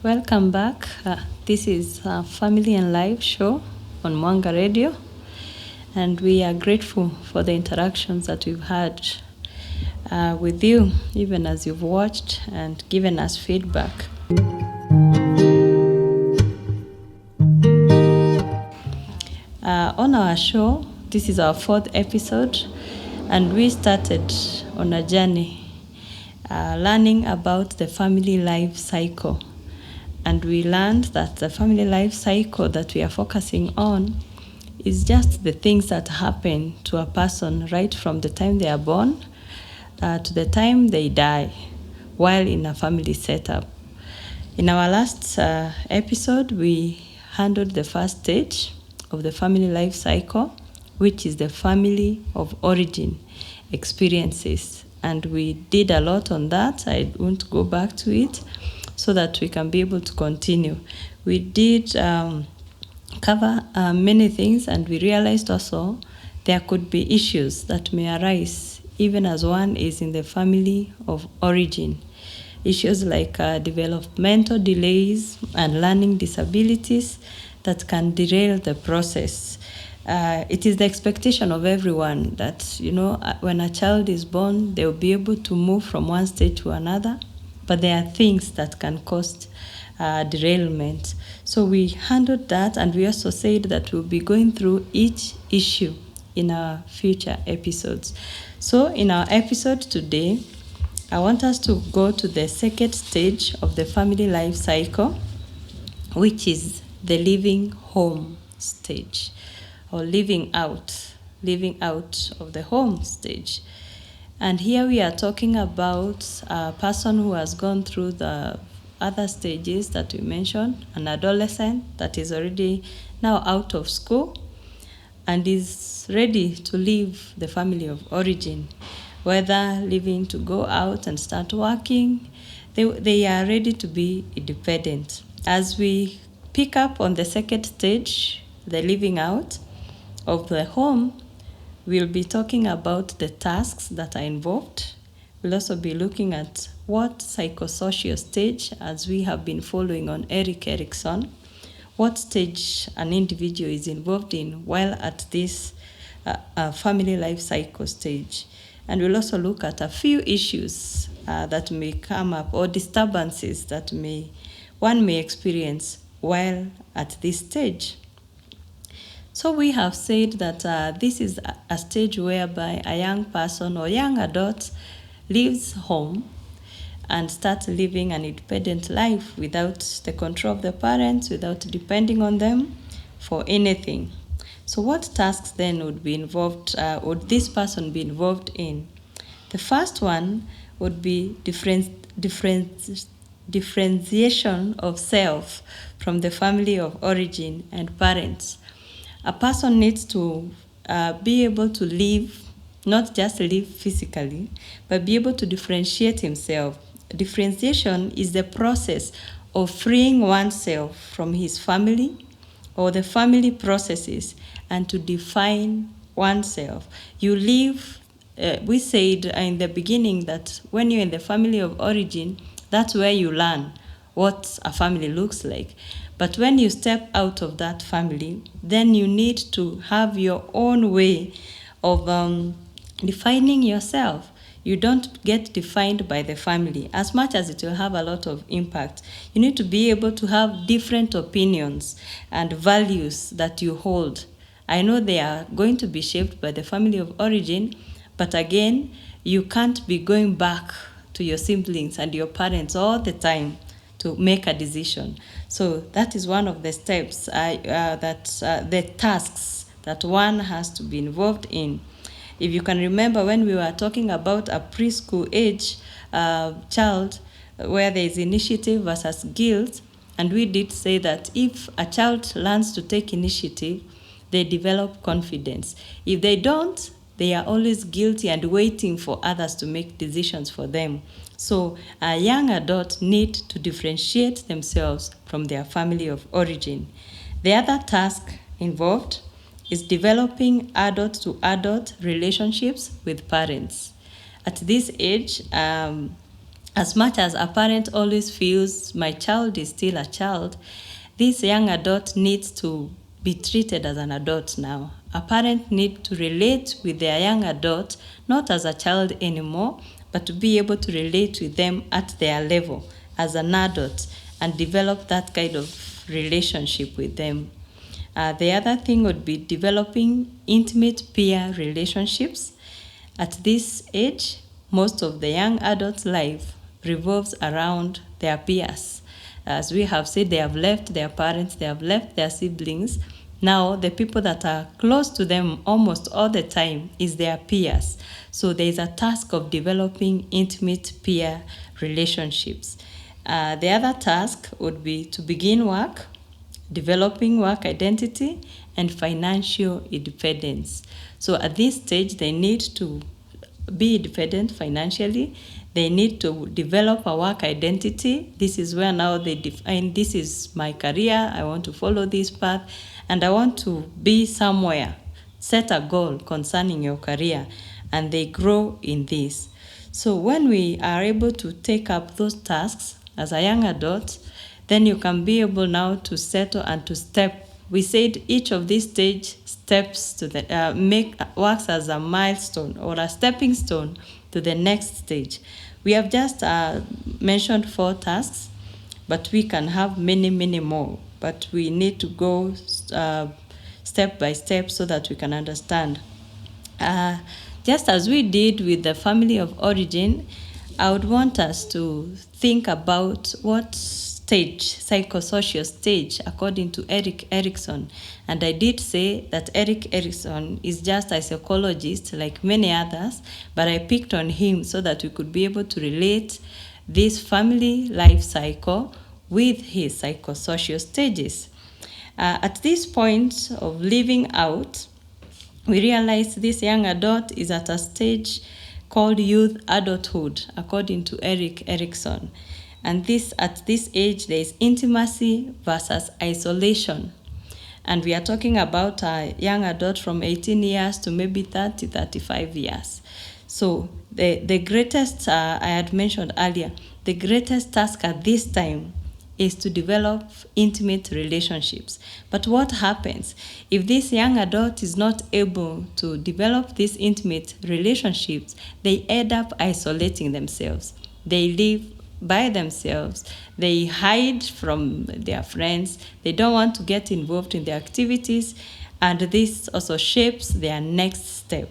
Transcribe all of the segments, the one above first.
welcome back. This is Family and Life show on Mwanga Radio, and we are grateful for the interactions that we've had with you, even as you've watched and given us feedback. On our show, this is our 4th episode, and we started on a journey learning about the family life cycle. And we learned that the family life cycle that we are focusing on is just the things that happen to a person right from the time they are born to the time they die while in a family setup. In our last episode, we handled the first stage of the family life cycle, which is the family of origin experiences. And we did a lot on that. I won't go back to it so that we can be able to continue. We did cover many things, and we realized also there could be issues that may arise even as one is in the family of origin. Issues like developmental delays and learning disabilities that can derail the process. It is the expectation of everyone that, when a child is born, they will be able to move from one stage to another, but there are things that can cause derailment. So we handled that, and we also said that we'll be going through each issue in our future episodes. So in our episode today, I want us to go to the second stage of the family life cycle, which is the living home stage, or living out of the home stage. And here we are talking about a person who has gone through the other stages that we mentioned, an adolescent that is already now out of school and is ready to leave the family of origin, whether leaving to go out and start working. They are ready to be independent. As we pick up on the second stage, the living out of the home, we'll be talking about the tasks that are involved. We'll also be looking at what psychosocial stage, as we have been following on Erik Erikson, what stage an individual is involved in while at this family life cycle stage. And we'll also look at a few issues that may come up, or disturbances that one may experience while at this stage. So we have said that this is a stage whereby a young person or young adult leaves home and starts living an independent life without the control of the parents, without depending on them for anything. So what tasks then would would this person be involved in? The first one would be differentiation of self from the family of origin and parents. A person needs to be able to live, not just live physically, but be able to differentiate himself. Differentiation is the process of freeing oneself from his family or the family processes and to define oneself. You live, we said in the beginning that when you're in the family of origin, that's where you learn what a family looks like. But when you step out of that family, then you need to have your own way of defining yourself. You don't get defined by the family, as much as it will have a lot of impact. You need to be able to have different opinions and values that you hold. I know they are going to be shaped by the family of origin, but again, you can't be going back to your siblings and your parents all the time to make a decision. So that is one of the steps, the tasks that one has to be involved in. If you can remember when we were talking about a preschool age child, where there is initiative versus guilt, and we did say that if a child learns to take initiative, they develop confidence. If they don't, they are always guilty and waiting for others to make decisions for them. So a young adult need to differentiate themselves from their family of origin. The other task involved is developing adult-to-adult relationships with parents. At this age, As much as a parent always feels my child is still a child, this young adult needs to be treated as an adult now. A parent needs to relate with their young adult, not as a child anymore, but to be able to relate with them at their level as an adult and develop that kind of relationship with them. The other thing would be developing intimate peer relationships. At this age, most of the young adults' life revolves around their peers. As we have said, they have left their parents, they have left their siblings. Now, the people that are close to them almost all the time is their peers. So there is a task of developing intimate peer relationships. The other task would be to begin work, developing work identity, and financial independence. So at this stage, they need to be independent financially. They need to develop a work identity. This is where now they define, this is my career, I want to follow this path, and I want to be somewhere. Set a goal concerning your career, and they grow in this. So when we are able to take up those tasks as a young adult, then you can be able now to settle and to step. We said each of these stage steps to the works as a milestone or a stepping stone to the next stage. We have just mentioned 4 tasks, but we can have many, many more. But we need to go step by step so that we can understand. Just as we did with the family of origin, I would want us to think about what stage, psychosocial stage, according to Erik Erikson. And I did say that Erik Erikson is just a psychologist like many others, but I picked on him so that we could be able to relate this family life cycle with his psychosocial stages. At this point of living out, we realize this young adult is at a stage called youth adulthood, according to Erik Erikson. And at this age, there is intimacy versus isolation. And we are talking about a young adult from 18 years to maybe 30, 35 years. So the greatest, I had mentioned earlier, the greatest task at this time is to develop intimate relationships. But what happens if this young adult is not able to develop these intimate relationships? They end up isolating themselves. They live by themselves. They hide from their friends. They don't want to get involved in their activities, and this also shapes their next step.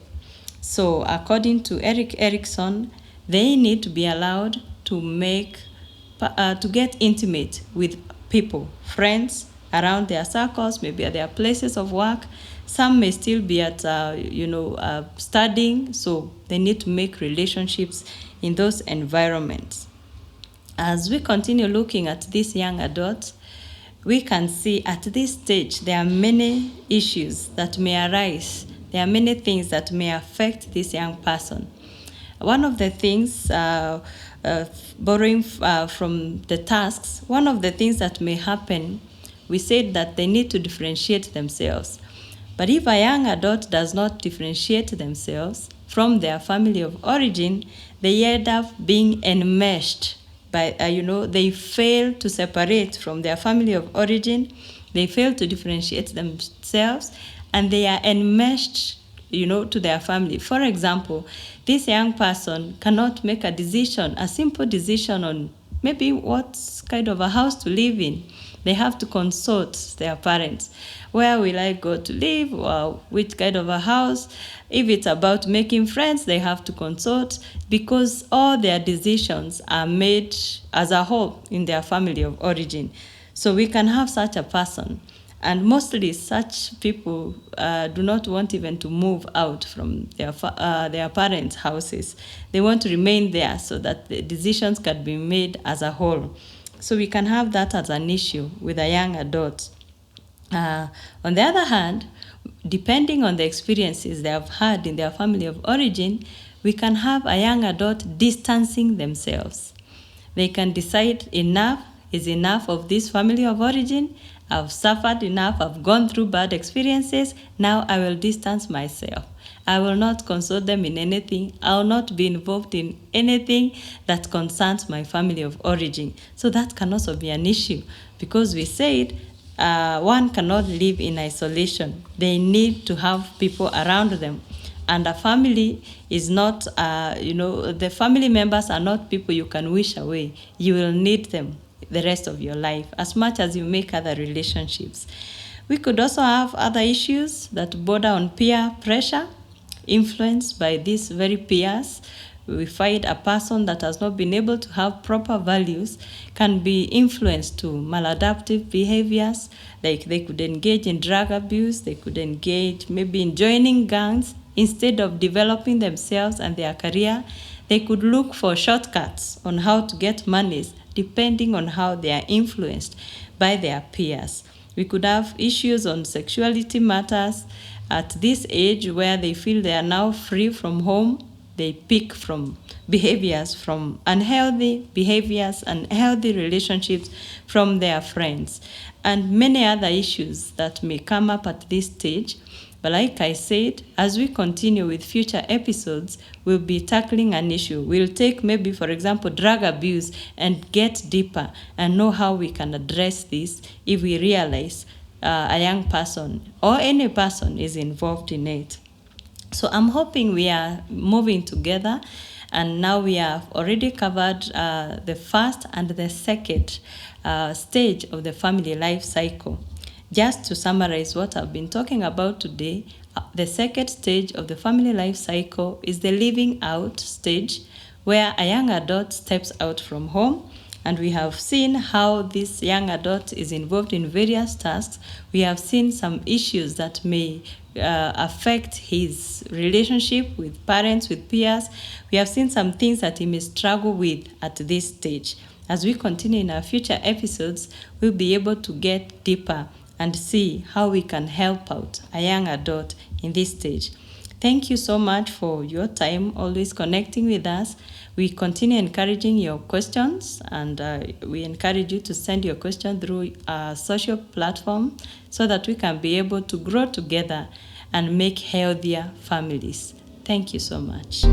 So according to Erik Erikson, they need to be allowed to get intimate with people, friends around their circles, maybe at their places of work. Some may still be at studying, so they need to make relationships in those environments. As we continue looking at this young adult, we can see at this stage there are many issues that may arise. There are many things that may affect this young person. One of the things, borrowing from the tasks, one of the things that may happen, we said that they need to differentiate themselves. But if a young adult does not differentiate themselves from their family of origin, they end up being enmeshed. They fail to separate from their family of origin, they fail to differentiate themselves, and they are enmeshed, to their family. For example, this young person cannot make a simple decision on maybe what kind of a house to live in. They have to consult their parents. Where will I go to live? Or which kind of a house? If it's about making friends, they have to consult, because all their decisions are made as a whole in their family of origin. So we can have such a person. And mostly such people do not want even to move out from their parents' houses. They want to remain there so that the decisions can be made as a whole. So we can have that as an issue with a young adult. On the other hand, depending on the experiences they have had in their family of origin, we can have a young adult distancing themselves. They can decide enough is enough of this family of origin. I've suffered enough. I've gone through bad experiences. Now I will distance myself. I will not consult them in anything. I will not be involved in anything that concerns my family of origin. So that can also be an issue, because we said one cannot live in isolation. They need to have people around them. And a family is not, the family members are not people you can wish away. You will need them the rest of your life, as much as you make other relationships. We could also have other issues that border on peer pressure, influenced by these very peers. We find a person that has not been able to have proper values can be influenced to maladaptive behaviors, like they could engage in drug abuse, they could engage maybe in joining gangs. Instead of developing themselves and their career, they could look for shortcuts on how to get monies, depending on how they are influenced by their peers. We could have issues on sexuality matters at this age, where they feel they are now free from home. They pick from behaviors, from unhealthy behaviors, unhealthy relationships from their friends, and many other issues that may come up at this stage. But like I said, as we continue with future episodes, we'll be tackling an issue. We'll take maybe, for example, drug abuse and get deeper and know how we can address this if we realize a young person or any person is involved in it. So I'm hoping we are moving together, and now we have already covered the first and the second stage of the family life cycle. Just to summarize what I've been talking about today, the second stage of the family life cycle is the living out stage, where a young adult steps out from home. And we have seen how this young adult is involved in various tasks. We have seen some issues that may affect his relationship with parents, with peers. We have seen some things that he may struggle with at this stage. As we continue in our future episodes, we'll be able to get deeper and see how we can help out a young adult in this stage. Thank you so much for your time, always connecting with us. We continue encouraging your questions, and we encourage you to send your question through our social platform so that we can be able to grow together and make healthier families. Thank you so much.